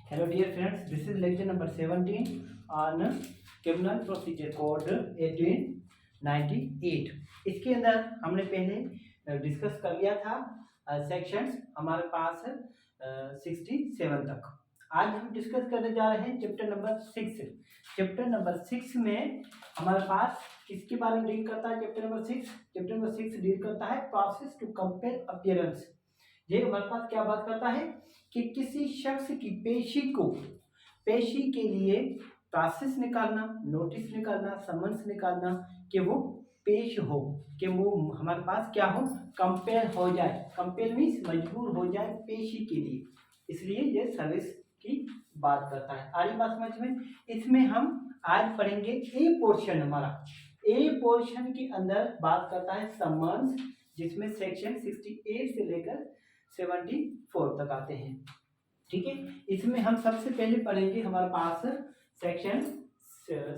Hello dear friends, this is lecture number 17 on criminal procedure code 1898। इसके अंदर हमने पहले डिस्कस कर लिया था सेक्शंस हमारे पास 67 तक। आज हम डिस्कस करने जा रहे हैं चैप्टर नंबर 6। चैप्टर नंबर 6 में हमारे पास किसके बारे में डील करता है? चैप्टर नंबर 6 डील करता है प्रोसेस टू कंपेल अपीयरेंस। ये हमारे पास क्या बात करता है कि किसी शख्स की पेशी के लिए प्रोसेस निकालना, नोटिस निकालना, समन्स निकालना कि वो पेश हो, कि वो हमारे पास क्या हो, कंपेल हो जाए। कंपेल मीन्स मजबूर हो जाए पेशी के लिए, इसलिए ये सर्विस की बात करता है। आ रही बात समझ में? इसमें हम आज पढ़ेंगे ए पोर्शन। हमारा ए पोर्शन के अंदर बात करता है समन्स, जिसमें सेक्शन 68 से लेकर 74 तक आते हैं। ठीक है, इसमें हम सबसे पहले पढ़ेंगे हमारे पास सेक्शन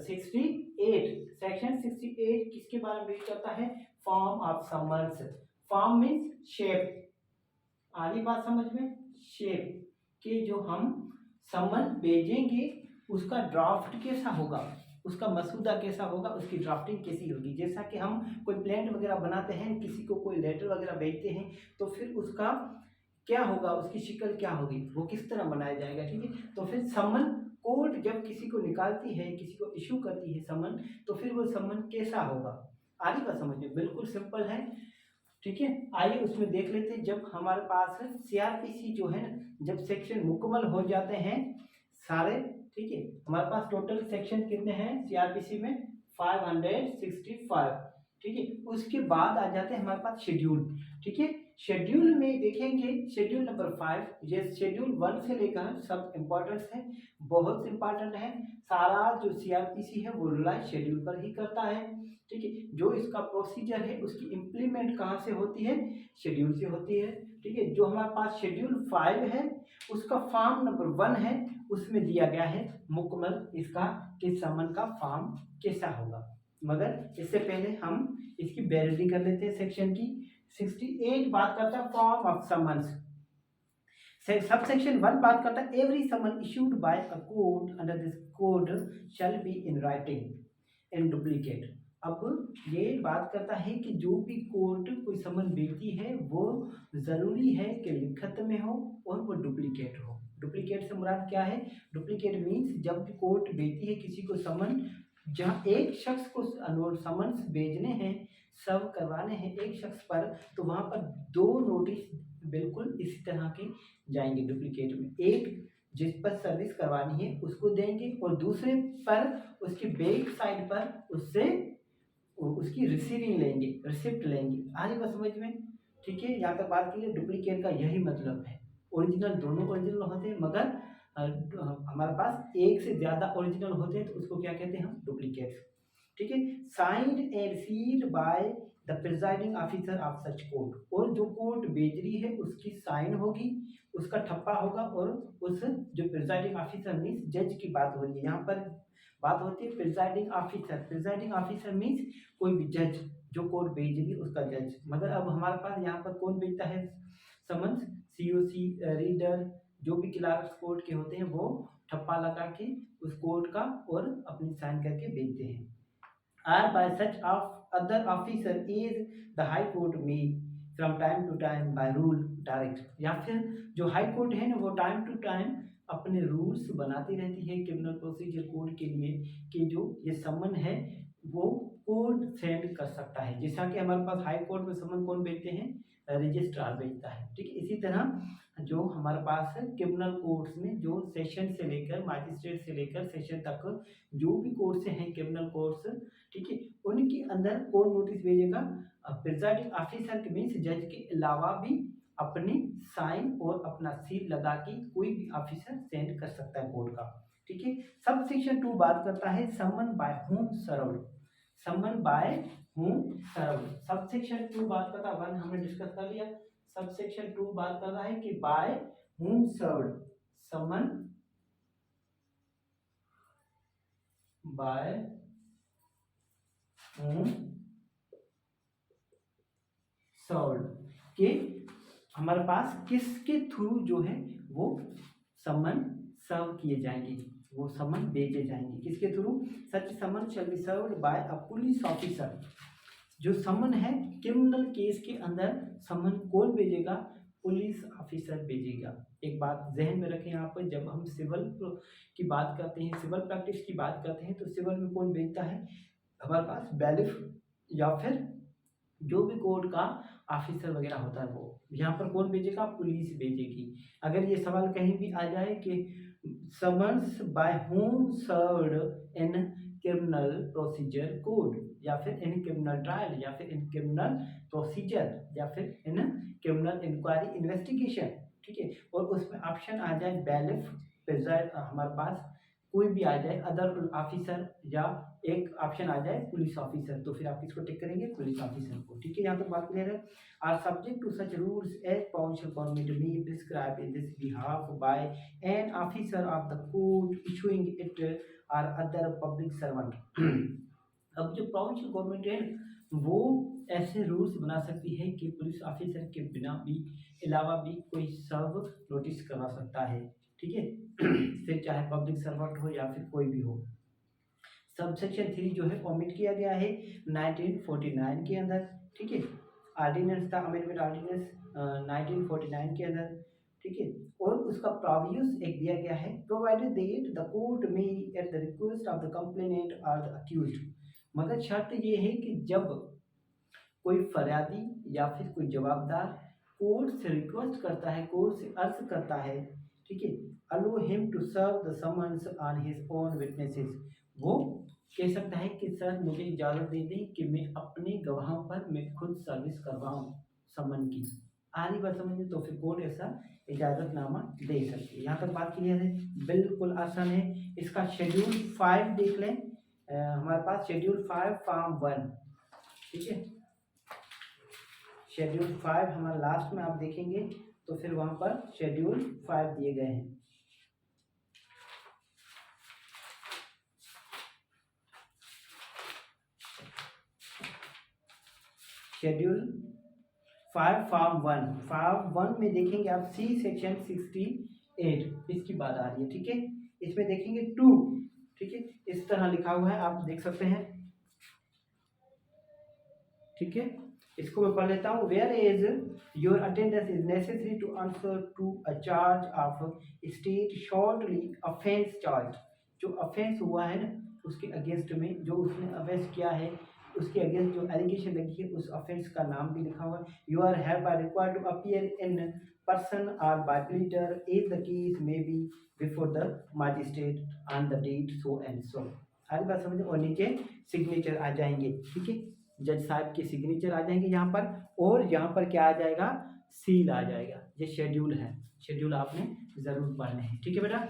68। सेक्शन 68 किसके बारे में डील करता है? Form of summons. Form means shape. आधी बात समझ में? शेप कि जो हम समन भेजेंगे उसका ड्राफ्ट कैसा होगा, उसका मसूदा कैसा होगा, उसकी ड्राफ्टिंग कैसी होगी। जैसा कि हम कोई प्लान वगैरह बनाते हैं, किसी को कोई लेटर वगैरह भेजते हैं, तो फिर उसका क्या होगा, उसकी शिकल क्या होगी, वो किस तरह बनाया जाएगा। ठीक है, तो फिर समन कोर्ट जब किसी को निकालती है, किसी को इशू करती है समन, तो फिर वो समन कैसा होगा। आगे का समझिए, बिल्कुल सिंपल है। ठीक है, आइए उसमें देख लेते हैं। जब हमारे पास सीआरपीसी जो है ना, जब सेक्शन मुकम्मल हो जाते हैं सारे, ठीक है, हमारे पास टोटल सेक्शन कितने हैं सीआरपीसी में? 565। ठीक है, उसके बाद आ जाते हैं हमारे पास शेड्यूल। ठीक है, शेड्यूल में देखेंगे शेड्यूल नंबर 5। ये शेड्यूल 1 से लेकर सब इम्पोर्टेंट है, बहुत इंपॉर्टेंट है। सारा जो सीआरपीसी है वो रिलाई शेड्यूल पर ही करता है। ठीक है, जो इसका प्रोसीजर है उसकी इम्प्लीमेंट कहाँ से होती है? शेड्यूल से होती है। ठीक है, जो हमारे पास शेड्यूल 5 है उसका फॉर्म नंबर 1 है, उसमें दिया गया है मुकम्मल इसका कि समन का फॉर्म कैसा होगा। मगर इससे पहले हम इसकी बैरिटी कर लेते हैं सेक्शन की। 68 बात करता है फॉर्म ऑफ समन्स। सब सेक्शन 1 बात करता है every summon issued by a court under this code shall be in writing in duplicate. अब ये बात करता है कि जो भी कोर्ट कोई समन भेजती है वो जरूरी है कि लिखत में हो और वो डुप्लीकेट हो। डुप्लीकेट से मुराद क्या है? डुप्लीकेट मीन्स जब भी कोर्ट भेजती है किसी को समन, जहाँ एक शख्स को समन्स भेजने हैं, सर्व करवाने हैं एक शख्स पर, तो वहाँ पर 2 नोटिस बिल्कुल इसी तरह के जाएंगे डुप्लीकेट में। एक जिस पर सर्विस करवानी है उसको देंगे और दूसरे पर उसके बैक साइड पर उससे उसकी रिसीविंग लेंगे, रिसिप्ट लेंगे। आ रही बात समझ में? ठीक है, यहाँ तक बात की डुप्लीकेट का यही मतलब है। ओरिजिनल दोनों ओरिजिनल होते हैं, मगर हमारे पास एक से ज़्यादा ओरिजिनल होते हैं तो उसको क्या कहते हैं हम? डुप्लीकेट। ठीक है, signed and sealed by the presiding officer of such court. और जो कोर्ट भेज रही है उसकी साइन होगी, उसका ठप्पा होगा, और उस जो प्रिजाइडिंग ऑफिसर मीन्स जज की बात हो रही है यहाँ पर। बात होती है presiding officer. Presiding officer means कोई भी जज जो कोर्ट भेज रही है उसका जज। मगर अब हमारे पास यहाँ पर कौन भेजता है समन्स? सीओसी, रीडर, जो भी क्लार्क्स कोर्ट के होते हैं वो ठप्पा लगा के उस कोर्ट का और अपनी साइन करके भेजते हैं। Or by such of other officer is the high court में from time to time by rule direct. या फिर जो हाई कोर्ट है ना वो टाइम टू टाइम अपने रूल्स बनाती रहती है क्रिमिनल प्रोसीजर कोड के लिए कि जो ये समन है वो कोर्ट सेंड कर सकता है। जैसा कि हमारे पास हाई कोर्ट में समन कौन भेजते हैं? रजिस्ट्रार भेजता है। ठीक है, इसी तरह जो हमारे पास है क्रिमिनल कोर्ट्स में जो सेशन से लेकर मजिस्ट्रेट से लेकर सेशन तक जो भी कोर्ट्स हैं क्रिमिनल कोर्ट्स, ठीक है, उनके अंदर कौन नोटिस भेजेगा? प्रिजाइडिंग ऑफिसर के मीन्स जज के अलावा भी अपनी साइन और अपना सील लगा के कोई भी ऑफिसर सेंड कर सकता है कोर्ट का। ठीक है, सब सेक्शन 2 बात करता है summon by home served. Summon by home served sub section 2 बात करता है। 1 हमने डिस्कस कर लिया। सब सेक्शन 2 बात कर रहा है कि bye home served, summon by home served के हमारे पास किसके थ्रू जो है वो समन सर्व किए जाएंगे, वो समन भेजे जाएंगे। किसके थ्रू? Such summon shall be served by a police officer. जो समन है क्रिमिनल केस के अंदर समन कौन भेजेगा? पुलिस ऑफिसर भेजेगा। एक बात जहन में रखें यहाँ पर, जब हम सिविल की बात करते हैं, सिविल प्रैक्टिस की बात करते हैं, तो सिविल में कौन भेजता है? हमारे पास बैलिफ या फिर जो भी कोर्ट का ऑफिसर वगैरह होता है वो। यहाँ पर कौन भेजेगा? पुलिस भेजेगी। अगर ये सवाल कहीं भी आ जाए कि summons by home served in criminal procedure code, या फिर इन क्रिमिनल ट्रायल, या फिर इन क्रिमिनल प्रोसीजर, या फिर इन क्रिमिनल इंक्वायरी इन्वेस्टिगेशन, ठीक है, और उसमें ऑप्शन आ जाए बैलिफ प्रेसिडेंट, हमारे पास कोई भी आ जाए अदर ऑफिसर, या एक ऑप्शन आ जाए पुलिस ऑफिसर, तो फिर आप किसको टिक करेंगे? पुलिस ऑफिसर को। ठीक है, यहाँ तक बात क्लियर है। Or subject to such rules as provincial government may prescribe in this behalf by an officer of the court issuing it और अदर पब्लिक सर्वेंट। अब जो प्रोविंशियल गवर्नमेंट है वो ऐसे रूल्स बना सकती है कि पुलिस ऑफिसर के बिना भी, अलावा भी कोई सर्व नोटिस करवा सकता है। ठीक है, फिर चाहे पब्लिक सर्वेंट हो या फिर कोई भी हो। सबसेक्शन 3 जो है ओमिट किया गया है 1949 के अंदर। ठीक है, ऑर्डिनेंस था, अमेंडमेंट ऑर्डिनेंस 1949 के अंदर। ठीक है, और उसका प्रोवियस एक दिया गया है, प्रोवाइडेड दैट द कोर्ट में at the request of the complainant और द अक्यूज्ड। मगर शर्त ये है कि जब कोई फरियादी या फिर कोई जवाबदार कोर्ट से रिक्वेस्ट करता है, कोर्ट से अर्ज करता है, ठीक है, allow him to serve the summons on his own witnesses, वो कह सकता है कि सर मुझे इजाज़त दे दें कि मैं अपने गवाहों पर मैं खुद सर्विस करवाऊँ समन की। आधी बात समझिए, तो फिर कोर्ट ऐसा इजाज़तनामा दे सकती है। यहाँ तक बात क्लियर है, बिल्कुल आसान है। इसका शेड्यूल 5 देख लें, हमारे पास शेड्यूल 5 फॉर्म 1, ठीक है, शेड्यूल 5 हमारा लास्ट में आप देखेंगे तो फिर वहाँ पर शेड्यूल 5 दिए गए हैं। शेड्यूल 5 फॉर्म 1 में देखेंगे आप सी सेक्शन 68 इसकी बात आ रही है। ठीक है, इसमें देखेंगे 2, ठीक है, इस तरह लिखा हुआ है, आप देख सकते हैं। ठीक है, इसको मैं पढ़ लेता हूँ। Where is your attendance is necessary to answer to a charge of state shortly offence charge. जो ऑफेंस हुआ है ना उसके अगेंस्ट में, जो उसने ऑफेंस किया है उसके अगेंस्ट जो एलिगेशन लगी है उस ऑफेंस का नाम भी लिखा हुआ है। You are have by required to appear in person और by pleader if the case may be before the magistrate on the date so and so. सारी बात समझे, और नीचे सिग्नेचर आ जाएंगे। ठीक है, जज साहब के सिग्नेचर आ जाएंगे यहाँ पर, और यहाँ पर क्या आ जाएगा? सील आ जाएगा। ये शेड्यूल है, शेड्यूल आपने जरूर पढ़ने हैं। ठीक है बेटा,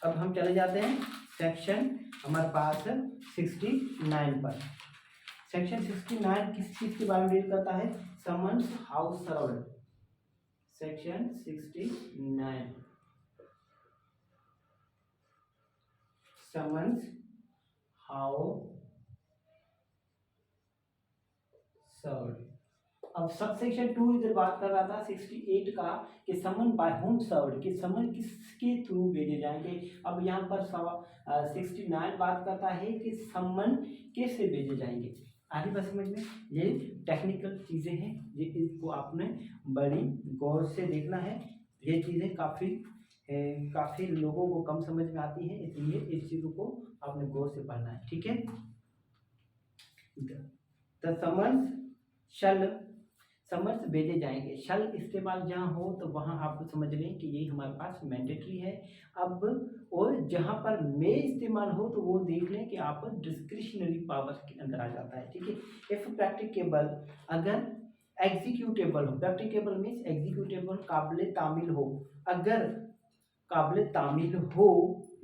अब हम चले जाते हैं सेक्शन हमारे पास 69 पर। सेक्शन 69 किस चीज के बारे में डील करता है? Summons house served. Section 69 summons how served. अब सबसेक्शन 2 इधर बात कर रहा था 68 का कि समन बाय होम सर्व्ड, कि समन किसके थ्रू भेजे जाएंगे। अब यहाँ पर 69 बात करता है कि समन कैसे भेजे जाएंगे। आगे बात समझ में, ये टेक्निकल चीज़ें हैं, ये इसको आपने बड़ी गौर से देखना है। ये चीज़ें काफ़ी लोगों को कम समझ में आती है, इसलिए इस चीज़ों को आपने गौर से पढ़ना है। ठीक है, द समन्स शल, समन्स भेजे जाएंगे। शल इस्तेमाल जहाँ हो तो वहाँ आप समझ लें कि ये हमारे पास मैंडेटरी है। अब और जहाँ पर मे इस्तेमाल हो तो वो देख लें कि आप डिस्क्रिशनरी पावर के अंदर आ जाता है। ठीक है, इफ प्रैक्टिकेबल, अगर एग्जीक्यूटेबल हो, प्रैक्टिकेबल मीन्स एग्जीक्यूटेबल, काबिल तामील हो, अगर काबिल तामील हो,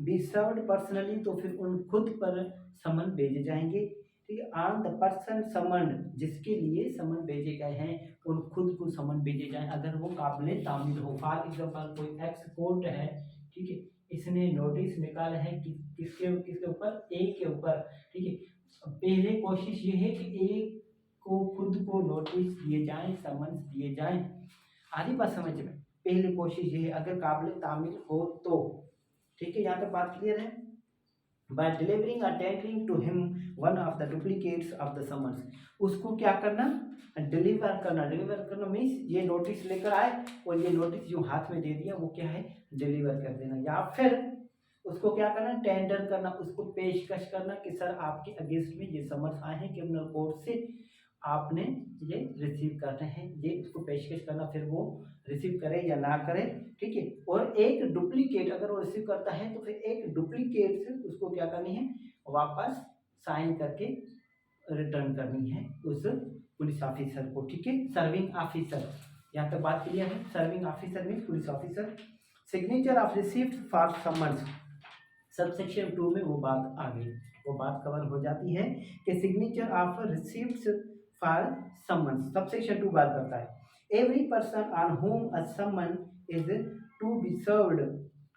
बी सर्व्ड पर्सनली, तो फिर उन खुद पर समन भेजे जाएंगे। ठीक है, ऑन द पर्सन समन, जिसके लिए समन भेजे गए हैं उन खुद को समन भेजे जाए, अगर वो काबिल तामील हो। फॉर एग्जाम्पल कोई एक्स कोर्ट है, ठीक है, इसने नोटिस निकाला है कि किसके किसके ऊपर? ए के ऊपर। ठीक है, पहले कोशिश ये है कि ए को खुद को नोटिस दिए जाए, समन्स दिए जाए। आधी बात समझ में। पहली कोशिश ये है अगर काबिल तामील हो तो। ठीक है, यहाँ तक बात क्लियर है। by delivering or tendering to him one of the duplicates of the summons, उसको क्या करना, डिलीवर करना। डिलीवर करना मीन्स ये नोटिस लेकर आए और ये नोटिस जो हाथ में दे दिया वो क्या है, डिलीवर कर देना। या फिर उसको क्या करना, टेंडर करना, उसको पेशकश करना कि सर आपके अगेंस्ट में ये समन्स आए हैं क्रिमिनल कोर्ट से, आपने ये रिसीव करने हैं, ये उसको पेशकश करना, फिर वो रिसीव करे या ना करे। ठीक है, और एक डुप्लीकेट अगर वो रिसीव करता है तो फिर एक डुप्लीकेट से उसको क्या करनी है, वापस साइन करके रिटर्न करनी है उस पुलिस ऑफिसर को। ठीक है, सर्विंग ऑफिसर, यहाँ तक बात क्लियर है। Serving officer mean police officer. Signature of received for summons, subsection 2 में वो बात आ गई, वो बात कवर हो जाती है कि signature of received for summons, subsection 2 बात करता है every person on whom a summon is to be served.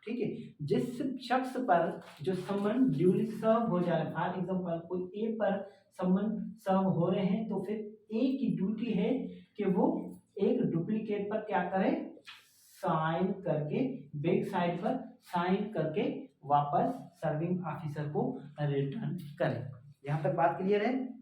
ठीक है, जिस शख्स पर जो समन ड्यूली सर्व हो जा रहा है, फॉर एग्जांपल कोई ए पर समन सर्व हो रहे हैं तो फिर ए की ड्यूटी है कि वो एक डुप्लीकेट पर क्या करे, साइन करके, बैक साइड पर साइन करके वापस सर्विंग ऑफिसर को रिटर्न करें। यहाँ तक बात क्लियर है।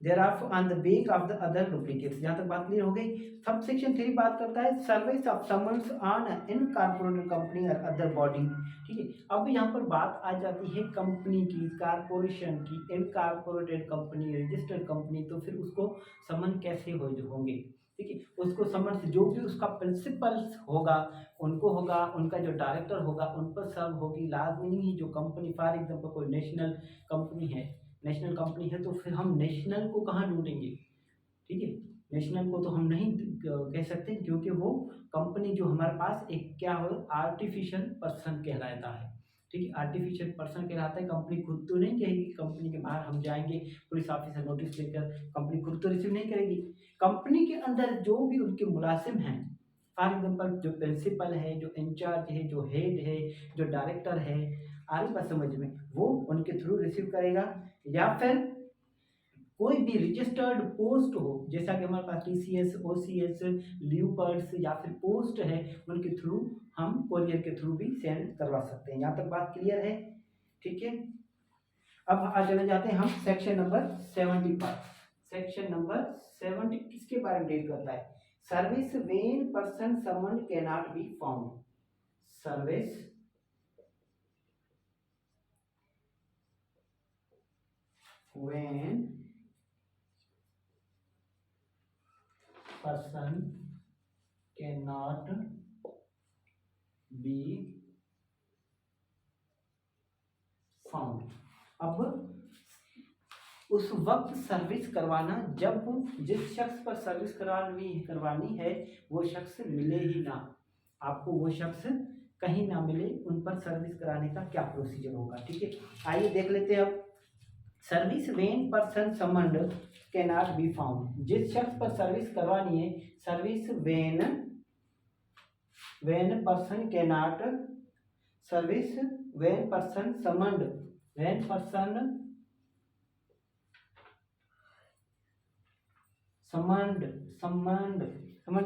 thereof on the back of the other duplicates, यहाँ तक बात क्लियर हो गई। सबसेक्शन 3 बात करता है service of summons on incorporated company और अदर बॉडी। ठीक है, अब यहाँ पर बात आ जाती है कंपनी की, कारपोरेशन की, इनकॉर्पोरेटेड कंपनी, रजिस्टर्ड कंपनी, तो फिर उसको समन कैसे होंगे। ठीक है, उसको समन्स जो भी उसका प्रिंसिपल होगा उनको होगा, उनका जो डायरेक्टर होगा उन पर सर्व होगी। लाजमी नहीं जो कंपनी, फॉर एग्जांपल कोई नेशनल कंपनी है, नेशनल कंपनी है तो फिर हम नेशनल को कहाँ ढूंढेंगे। ठीक है, नेशनल को तो हम नहीं कह सकते क्योंकि वो कंपनी जो हमारे पास एक क्या हो, आर्टिफिशियल पर्सन कहलाता है। ठीक है, आर्टिफिशियल पर्सन कहलाता है। कंपनी खुद तो नहीं कहेगी, कंपनी के बाहर हम जाएंगे पुलिस ऑफिसर नोटिस लेकर, कंपनी खुद तो रिसीव नहीं करेगी। कंपनी के अंदर जो भी उनके मुलाजिम हैं, फॉर एग्जाम्पल जो प्रिंसिपल है, जो इंचार्ज है, जो हेड है, जो डायरेक्टर है, आ रही बात समझ में, वो उनके थ्रू रिसीव करेगा। या फिर कोई भी रजिस्टर्ड पोस्ट हो, जैसा कि हमारे पास TCS, OCS, लीपर्ड्स या फिर पोस्ट है, उनके थ्रू हम कोरियर के थ्रू भी सेंड करवा सकते हैं। यहाँ तक बात क्लियर है। ठीक है, अब आज चले जाते हैं हम सेक्शन नंबर 70 पर। सेक्शन नंबर 70 किसके बारे में डील करता है, service when person someone can not be found. Service when person cannot be found। अब उस वक्त सर्विस करवाना जब जिस शख्स पर सर्विस करवानी है वो शख्स मिले ही ना, आपको वो शख्स कहीं ना मिले, उन पर सर्विस कराने का क्या प्रोसीजर होगा। ठीक है, आइए देख लेते हैं। अब service when person summoned can not be found, जिस शख्स पर सर्विस करवानी है, service when person can not, service when person summoned, when person summoned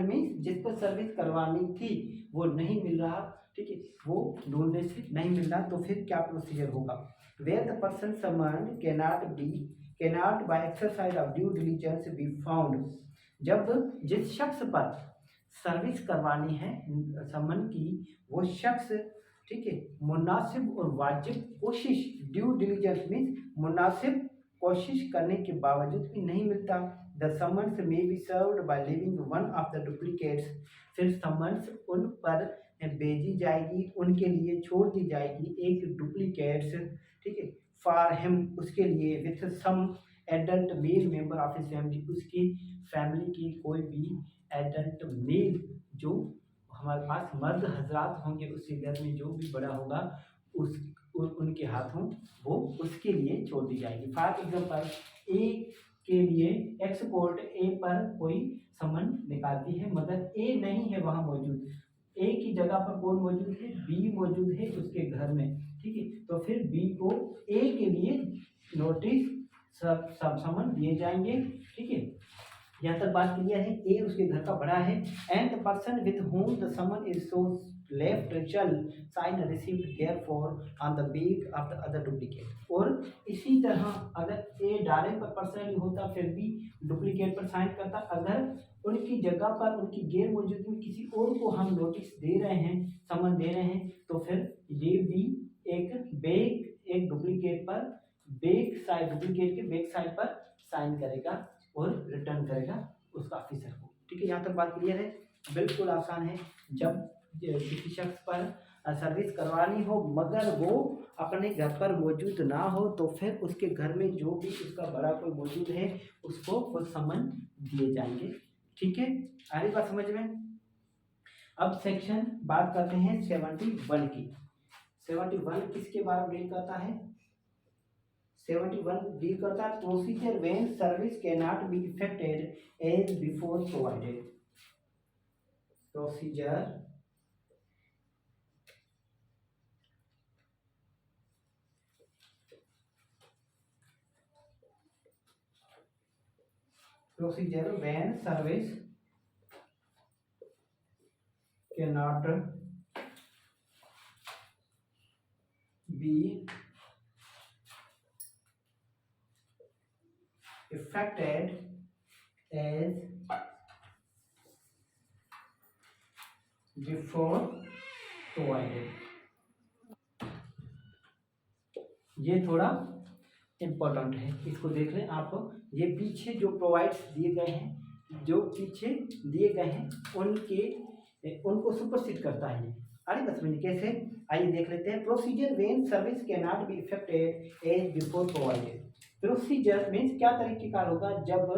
means जिस पर सर्विस करवानी थी वो नहीं मिल रहा। ठीक है, वो ढूंढने से नहीं मिल रहा तो फिर क्या प्रोसीजर होगा। Where the person summoned cannot by exercise of due diligence be found, जब जिस शख्स पर सर्विस करवानी है समन की, वो शख्स, ठीक है, मुनासिब और वाजिब कोशिश, ड्यू डिलिजेंस मीन्स मुनासिब कोशिश करने के बावजूद भी नहीं मिलता, the summons may be served by leaving one of the duplicates, फिर समन्स उन पर भेजी जाएगी, उनके लिए छोड़ दी जाएगी एक डुप्लीकेट्स। ठीक है, फॉर हिम, उसके लिए, with some adult male member of his family, उसकी फैमिली की कोई भी एडल्ट मेल जो हमारे पास मर्द हजरात होंगे, उसके घर में जो भी बड़ा होगा उनके हाथों वो उसके लिए छोड़ दी जाएगी। फॉर एग्जाम्पल ए के लिए एक्स कोर्ट ए पर कोई समन निकालती है मगर ए नहीं है वहां मौजूद, ए की जगह पर कौन मौजूद है, बी मौजूद है उसके घर में। ठीक है, तो फिर बी को ए के लिए नोटिस सब समन दिए जाएंगे। ठीक है, यहाँ तक बात क्लियर है। ए उसके घर का बड़ा है and the person with home the summon is so left shall sign received therefor on the back of the other duplicate. और इसी तरह अगर ए डायरेक्ट पर पर्सनली होता फिर भी डुप्लीकेट पर साइन करता। अगर उनकी जगह पर उनकी गैर मौजूदगी में किसी और को हम नोटिस दे रहे हैं, समन दे रहे हैं, तो फिर ये भी एक डुप्लीकेट पर बैक साइड, डुप्लीकेट के बैक साइड पर साइन करेगा और रिटर्न करेगा उसका ऑफिसर को। ठीक है, यहाँ तक बात क्लियर है। बिल्कुल आसान है। जब किसी शख्स पर सर्विस करवानी हो मगर वो अपने घर पर मौजूद ना हो तो फिर उसके घर में जो भी उसका बड़ा कोई मौजूद है उसको वो समन दिए जाएंगे। ठीक है, आ रही बात समझ में। अब सेक्शन बात करते हैं 71 की। 71 किसके बारे में डील करता है? 71 डील करता है procedure when service can not be effected as before provided. Procedure when service can not be affected as before provided। ये थोड़ा इम्पोर्टेंट है, इसको देख लें आप। ये पीछे जो प्रोवाइड्स दिए गए हैं, जो पीछे दिए गए हैं उनको सुपरसीड करता है ये। अरे बस में कैसे, आइए देख लेते हैं। Procedure when service can not be effected as before provided. Procedure means क्या तरीके का होगा जब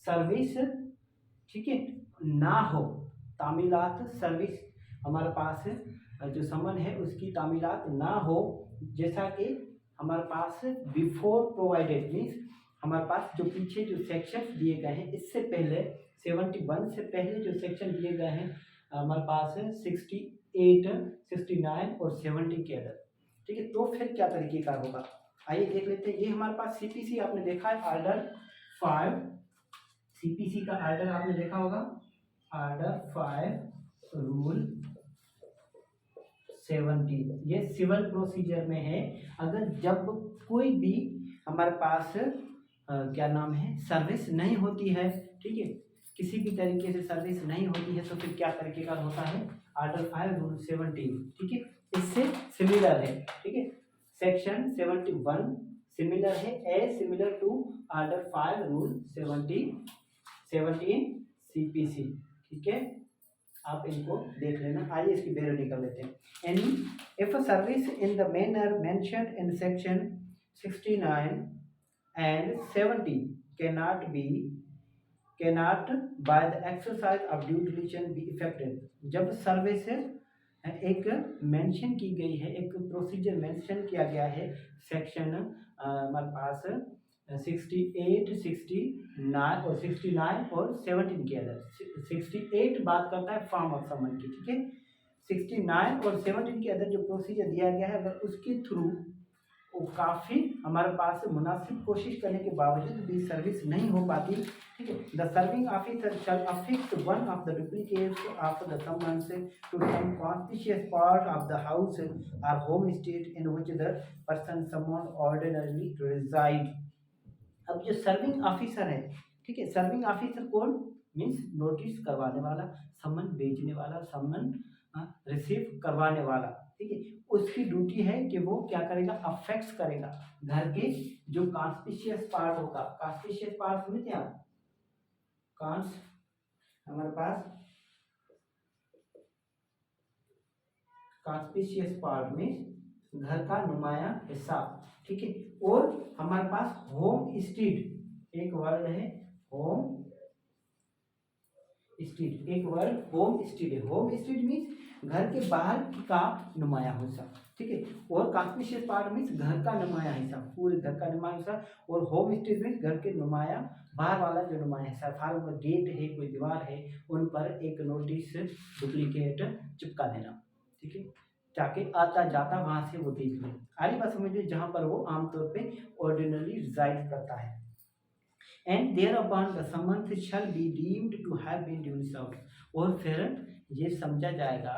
सर्विस, ठीक है, ना हो, तामीलात सर्विस हमारे पास जो समन है उसकी तामीलात ना हो, जैसा कि हमारे पास बिफोर प्रोवाइडेड मीन्स हमारे पास जो पीछे जो सेक्शन दिए गए हैं इससे पहले 71 से पहले जो सेक्शन दिए गए हैं हमारे पास है 68, 69 और 70 के अंदर। ठीक है, तो फिर क्या तरीके का होगा आइए देख लेते हैं। ये हमारे पास सीपीसी आपने देखा है, ऑर्डर 5, सीपीसी का ऑर्डर आपने देखा होगा, ऑर्डर 5 रूल 70। ये सिविल प्रोसीजर में है। अगर जब कोई भी हमारे पास क्या नाम है सर्विस नहीं होती है, ठीक है, किसी भी तरीके से सर्विस नहीं होती है तो फिर क्या तरीके का होता है, ऑर्डर 5 रूल 17। ठीक है, इससे सिमिलर है। ठीक है, सेक्शन 71 सिमिलर है, a similar to order 5 rule 17 CPC. ठीक है, आप इनको देख लेना। आइए इसकी बेरोडी कर लेते हैं। Any if a service in the manner mentioned in section 69 and 70 cannot by the exercise of due diligence be effected. जब सर्विस एक मेंशन की गई है, एक प्रोसीजर मेंशन किया गया है सेक्शन हमारे पास 68, 69 और 69 और 17 के अंदर। 68 बात करता है फॉर्म ऑफ समन की, ठीक है। 69 और 17 के अंदर जो प्रोसीजर दिया गया है अगर उसके थ्रू वो काफ़ी हमारे पास मुनासिब कोशिश करने के बावजूद भी सर्विस नहीं हो पाती, ठीक है, the serving officer shall affix one of the duplicates of the summons to some conspicuous part of the house और homestead in which the person summoned ordinarily reside. अब जो सर्विंग ऑफिसर है, ठीक है, सर्विंग ऑफिसर कौन, means notice करवाने वाला, समन भेजने वाला, समन रिसीव करवाने वाला, ठीक है, उसकी ड्यूटी है कि वो क्या करेगा, अफेक्ट्स करेगा घर के जो कॉन्स्पिशियस पार्ट होगा। कॉन्स्पिशियस पार्ट समझते हैं आप, कॉन्स हमारे पास कॉन्स्पिशियस पार्ट में घर का नुमाया हिस्सा, ठीक है, और हमारे पास होम स्ट्रीट एक वर्ड है, होम स्ट्रीट एक वर्ड होम स्ट्रीट है। होम स्ट्रीट मीन्स घर के बाहर का नुमाया हिस्सा, ठीक है, और कॉन्स्पिशियस पार्ट मीन्स घर का नुमाया हिस्सा, पूरे घर का नुमाया हिस्सा, और होम स्ट्रीट मीन्स घर के नुमाया बाहर वाला जो नुमाया हिस्सा, फार्म पर गेट है, कोई दीवार है, उन पर एक नोटिस डुप्लीकेट चिपका देना, ठीक है, ताकि आता जाता वहां से वो देख ले। आरी बात समझ लीजिए, जहाँ पर वो आमतौर पे ऑर्डिनरी रिजाइड करता है। And thereupon the summons shall be deemed to have been duly served. और फिर ये समझा जाएगा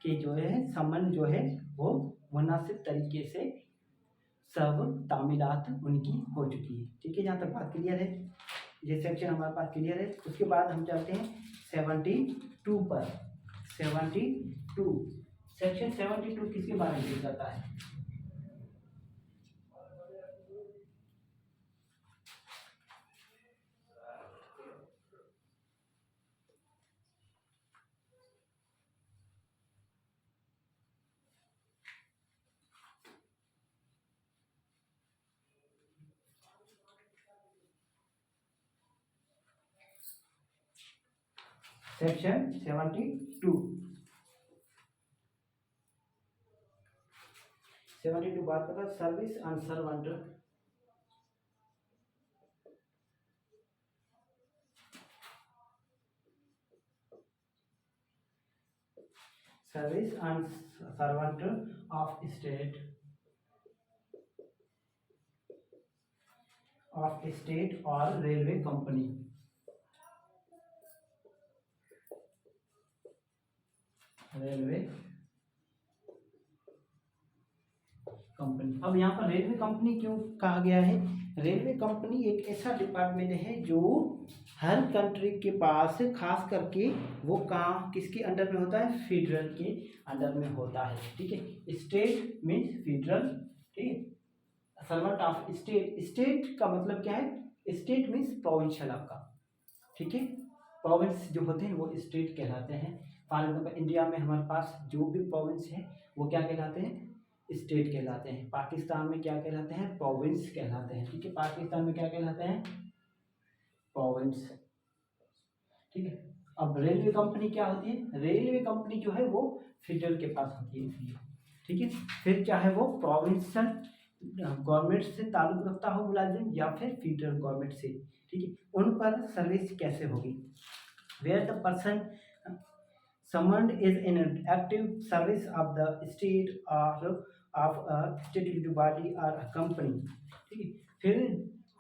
कि जो है समन जो है वो मुनासिब तरीके से सब तामीलात उनकी हो चुकी है। ठीक है, जहाँ तक बात क्लियर है, ये सेक्शन हमारे पास क्लियर है। उसके बाद हम चलते हैं 72 पर। 72 सेक्शन 72 किसके बारे में लिखा जाता है? सेक्शन 72 बात करता है service and servant. Service and servant of state और रेलवे कंपनी। Railway company. अब यहाँ पर रेलवे कंपनी क्यों कहा गया है? रेलवे कंपनी एक ऐसा डिपार्टमेंट है जो हर कंट्री के पास खास करके वो काम किसके अंडर में होता है? फेडरल के अंडर में होता है। ठीक है, स्टेट मीन्स फेडरल। ठीक है, सर्वेंट ऑफ स्टेट, स्टेट का मतलब क्या है? स्टेट मीन्स प्रोविंशियल आपका। ठीक है, प्रोविंस जो होते हैं वो स्टेट कहलाते हैं। फॉर एग्जाम्पल इंडिया में हमारे पास जो भी प्रोविंस है वो क्या कहलाते हैं? स्टेट कहलाते हैं। पाकिस्तान में क्या कहलाते हैं? प्रोविंस कहलाते हैं। ठीक है, पाकिस्तान में क्या कहलाते हैं? प्रोविंस। ठीक है, अब रेलवे कंपनी क्या होती है? रेलवे कंपनी जो है वो फेडरल के पास होती है इसलिए। ठीक है, फिर चाहे वो प्रोविंशियल गवर्नमेंट से ताल्लुक रखता हो मुलाजिम या फिर फेडरल गवर्नमेंट से। ठीक है, उन पर सर्विस कैसे होगी? Where the person summoned is in active service of the state or of a statutory body or a company। ठीक है, फिर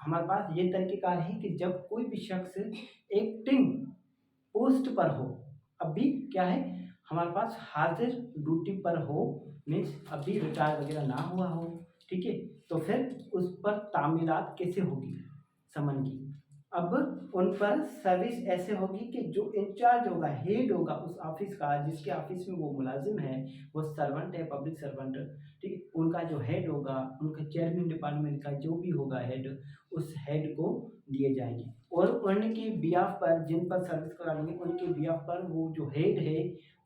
हमारे पास ये तरीकेकार है कि जब कोई भी शख्स एक्टिंग पोस्ट पर हो, अभी क्या है हमारे पास हाजिर ड्यूटी पर हो, मीन्स अभी रिटायर वगैरह ना हुआ हो। ठीक है, तो फिर उस पर तामीलात कैसे होगी समन की? अब उन पर सर्विस ऐसे होगी कि जो इंचार्ज होगा, हेड होगा उस ऑफिस का, जिसके ऑफिस में वो मुलाजिम है, वो सर्वेंट है, पब्लिक सर्वेंट। ठीक है, उनका जो हेड होगा, उनका चेयरमैन डिपार्टमेंट का जो भी होगा हेड, उस हेड को दिए जाएंगे। और उनके बिहाफ पर, जिन पर सर्विस कराएंगे उनके बिहाफ पर वो जो हेड है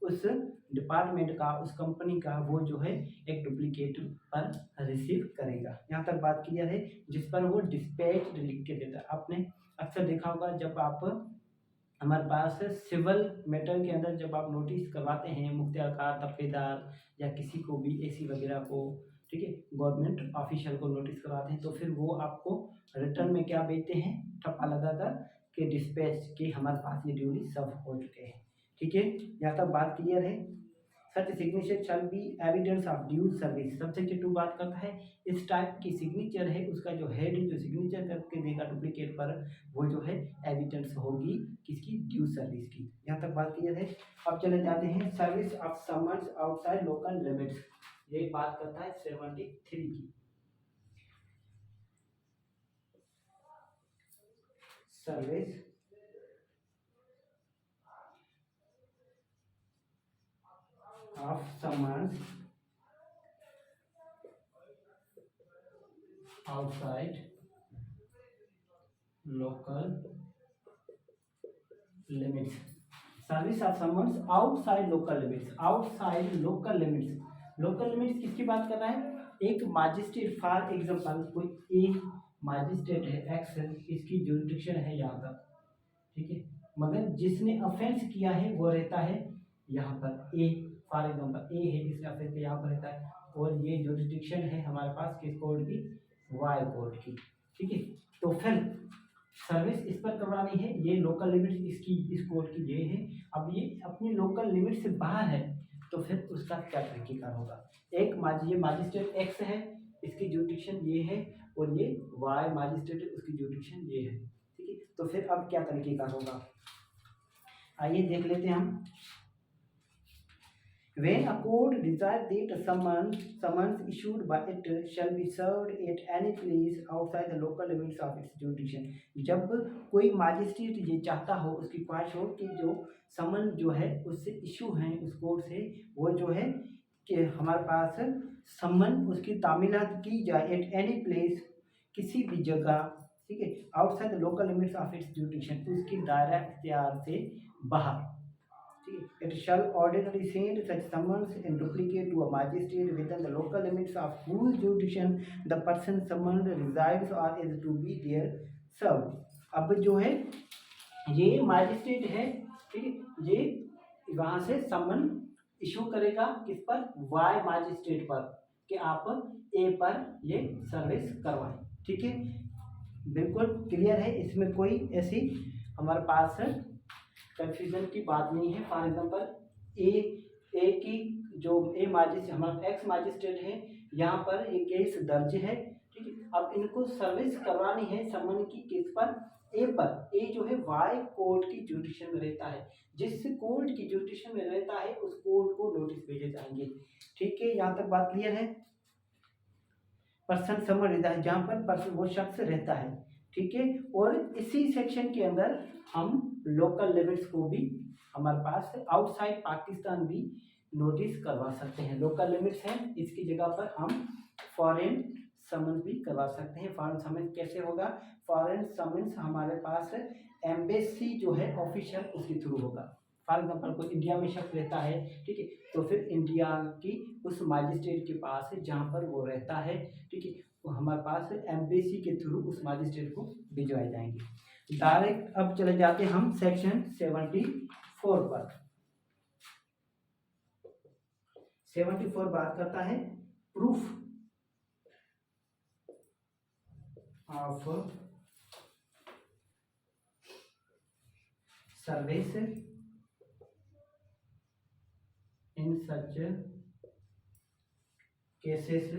उस डिपार्टमेंट का, उस कंपनी का, वो जो है एक डुप्लीकेट पर रिसीव करेगा। यहाँ तक बात क्लियर है, जिस पर वो डिस्पैच लिख के देता है। आपने अक्सर देखा होगा जब आप हमारे पास सिविल मैटर के अंदर जब आप नोटिस करवाते हैं मुख्तियारकार, तपेदार या किसी को भी एसी वगैरह को, ठीक है, गवर्नमेंट ऑफिशियल को नोटिस करवाते हैं, तो फिर वो आपको रिटर्न में क्या भेजते हैं? ठप्पा लगाकर के डिस्पैच के हमारे पास ये ड्यूली सर्व हो चुके हैं। ठीक है, यहाँ तक बात क्लियर है। Such signature shall be evidence of due service. Subject 2 बात करता है इस टाइप की सिग्नेचर है उसका जो हेड जो सिग्नेचर करके देगा डुप्लीकेट पर, वो जो है एविडेंस होगी किसकी? ड्यू सर्विस की। यहाँ तक बात क्लियर है। अब चले जाते हैं service of summons outside local limits. ये बात करता है 73 की। Service of summons outside local limits. Service of summons outside local limits. Outside local limits, local limits किसकी बात कर रहा है? एक मजिस्ट्रेट, फॉर एग्जांपल कोई एक मजिस्ट्रेट है एक्स, इसकी जुरिडिक्शन है यहाँ तक। ठीक है, मगर जिसने ऑफेंस किया है वो रहता है यहाँ पर ए, फॉर एग्जांपल ए है, इसने ऑफेंस किया यहाँ पर रहता है, और ये जुरिडिक्शन है हमारे पास किस कोर्ट की? वाई कोर्ट की। ठीक है, तो फिर सर्विस इस पर करवानी है, ये लोकल लिमिट इसकी, इस कोर्ट की ये है। अब ये अपनी लोकल लिमिट से बाहर है तो फिर उसका क्या तरीकेकार होगा? एक ये मजिस्ट्रेट एक्स है, इसकी जुरिडिक्शन ये है, और ये वाई मजिस्ट्रेट है, उसकी जुरिडिक्शन ये है। ठीक है, तो फिर अब क्या तरीकेकार होगा, आइए देख लेते हैं हम। When a court decides that summons issued by it shall be served at any place outside the local limits of its jurisdiction, जब कोई मजिस्ट्रेट ये चाहता हो, उसकी ख्वाहिश हो कि जो समन जो है उससे इशू है उस कोर्ट से, वो जो है कि हमारे पास समन उसकी तामीलात की जाए एट एनी प्लेस, किसी भी जगह, ठीक है, outside the local limits of its jurisdiction, उसकी दायरा इख्तियार से बाहर, it shall ordinarily send such summons in duplicate to a magistrate within the local limits of whose jurisdiction the person summoned resides or is to be there served। अब जो है ये magistrate है, ठीक है, ये वहां से समन इशू करेगा किस पर, वाई मजिस्ट्रेट पर, कि आप ए पर ये सर्विस करवाएं। ठीक है, बिल्कुल क्लियर है, इसमें कोई ऐसी हमारे पास कंफ्यूजन की बात नहीं है। फॉर एग्जांपल ए की जो ए मजिस्ट्रेट हमारा एक्स मजिस्ट्रेट है, यहाँ पर एक केस दर्ज है, ठीक है, अब इनको सर्विस करवानी है समन की किस पर, ए पर। ए जो है वाई कोर्ट की जुडिशन में रहता है, जिस कोर्ट की जुडिशन में रहता है उस कोर्ट को नोटिस भेजे जाएंगे। ठीक है, यहाँ तक बात क्लियर है। पर्सन समन रहता है जहाँ पर पर्सन वो शख्स रहता है, ठीक है, और इसी सेक्शन के अंदर हम लोकल लिमिट्स को भी हमारे पास आउटसाइड पाकिस्तान भी नोटिस करवा सकते हैं। लोकल लिमिट्स हैं, इसकी जगह पर हम फॉरेन समन भी करवा सकते हैं। फॉरेन समन कैसे होगा, फॉरेन समन हमारे पास एम्बेसी जो है ऑफिशियल उसके थ्रू होगा। फॉर एग्जाम्पल कोई इंडिया में शख्स रहता है, ठीक है, तो फिर इंडिया की उस मजिस्ट्रेट के पास जहाँ पर वो रहता है, ठीक है, तो हमारे पास एम्बेसी के थ्रू उस मजिस्ट्रेट को भिजवाए जाएंगे। डायरेक्ट अब चले जाते हैं हम सेक्शन 74 पर। 74 बात करता है proof of service in such cases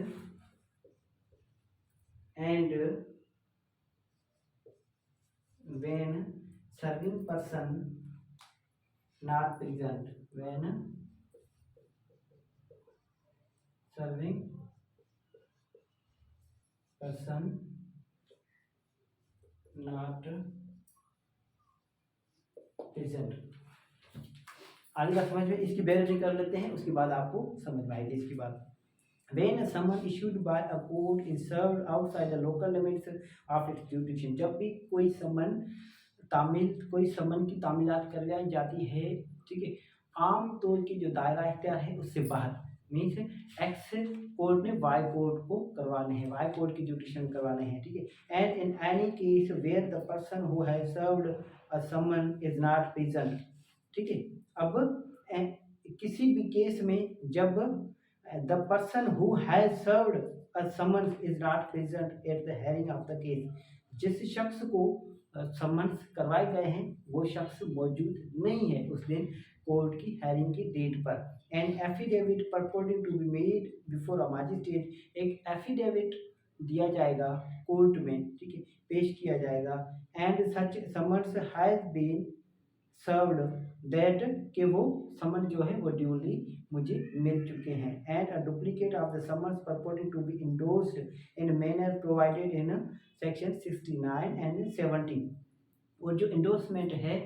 and when serving person not present, when serving person not present। आगे बात समझ में, इसकी बेरजी कर लेते हैं, उसके बाद आपको समझ में आएगी इसकी बात। When a summon issued by a court is served outside the local limits of its jurisdiction, जब भी कोई समन की तामीलात करवाई जाती है, ठीक है, आम तौर की जो दायरा इख्तियार है उससे बाहर, मीन्स एक्स कोर्ट ने वाई कोर्ट को करवाने हैं, वाई कोर्ट की जुडिशन करवाने हैं, ठीक है, and in any case where the person who has served a summon is not present. ठीक है, अब किसी भी केस में जब the person who has served a summons is not present at the hearing of the case, जिस शख्स को समन्स करवाए गए हैं वो शख्स मौजूद नहीं है उस दिन कोर्ट की हेयरिंग की डेट पर। And affidavit purporting to be made before a magistrate, एक एफिडेविट दिया जाएगा कोर्ट में, ठीक है, पेश किया जाएगा। And such summons has been served, that कि वो समन जो है वो ड्यूली मुझे मिल चुके हैं। And a duplicate of the summons purporting to be endorsed in manner provided in section 69 and 70। वो जो इंडोर्समेंट है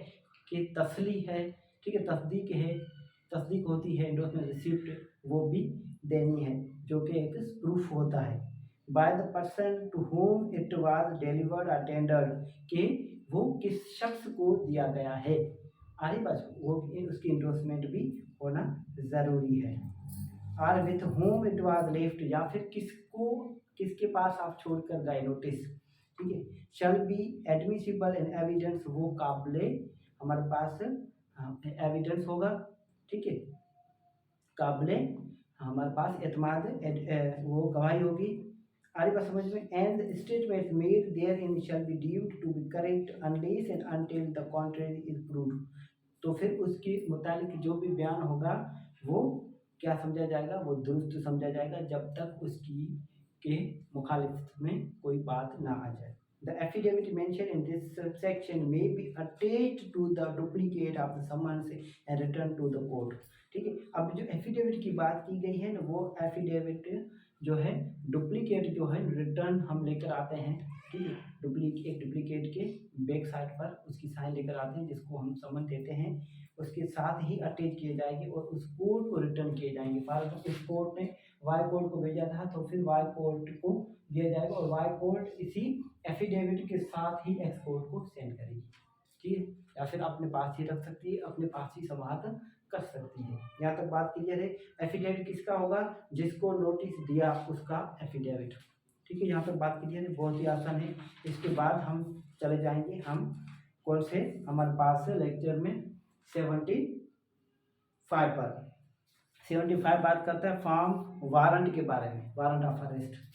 कि तसली है, ठीक है, तस्दीक होती है, इंडोर्समेंट रिसिप्ट वो भी देनी है, जो कि एक प्रूफ होता है। By the person to whom it was delivered or tendered, कि वो किस शख्स को दिया गया है, आगे बस वो उसकी इंडोर्समेंट भी होना ज़रूरी है। और with home it was left, या फिर किसके पास आप छोड़कर गए नोटिस, ठीक है, shall be admissible in evidence, वो काबिले हमारे पास एविडेंस होगा, ठीक है, काबिले हमारे पास एतमाद वो गवाही होगी। आगे बात समझ में। And statement made therein shall be deemed to be correct unless and until the contrary is proved, तो फिर उसके मुतालिक जो भी बयान होगा वो क्या समझा जाएगा, वो दुरुस्त समझा जाएगा, जब तक उसकी के मुखालिफ में कोई बात ना आ जाए। The affidavit mentioned in this section may be attached to the duplicate of the summons and returned to the court. ठीक है, अब जो एफिडेविट की बात की गई है ना, वो एफिडेविट जो है डुप्लीकेट जो है रिटर्न हम लेकर आते हैं। ठीक है, डुप्लीकेट के बैक साइड पर उसकी साइन लेकर आते हैं, जिसको हम समन देते हैं, उसके साथ ही अटैच किए जाएंगे और उस कोड को रिटर्न किए जाएंगे। फॉर एग्जाम्पल इस कोर्ट ने वाई कोर्ट को भेजा था, तो फिर वाई कोर्ट को दिया जाएगा और वाई कोर्ट इसी एफिडेविट के साथ ही एक्स कोर्ट को सेंड करेगी। ठीक है, या फिर अपने पास ही रख सकती है, अपने पास ही समाप्त कर सकती है। यहाँ तक बात क्लियर है। एफिडेविट किसका होगा? जिसको नोटिस दिया उसका एफिडेविट। ठीक है, यहाँ तक बात क्लियर है, बहुत ही आसान है। इसके बाद हम चले जाएंगे, हम कौन से हमारे पास लेक्चर में 75 पर 75 बात करता है फॉर्म वारंट के बारे में, वारंट ऑफ अरेस्ट।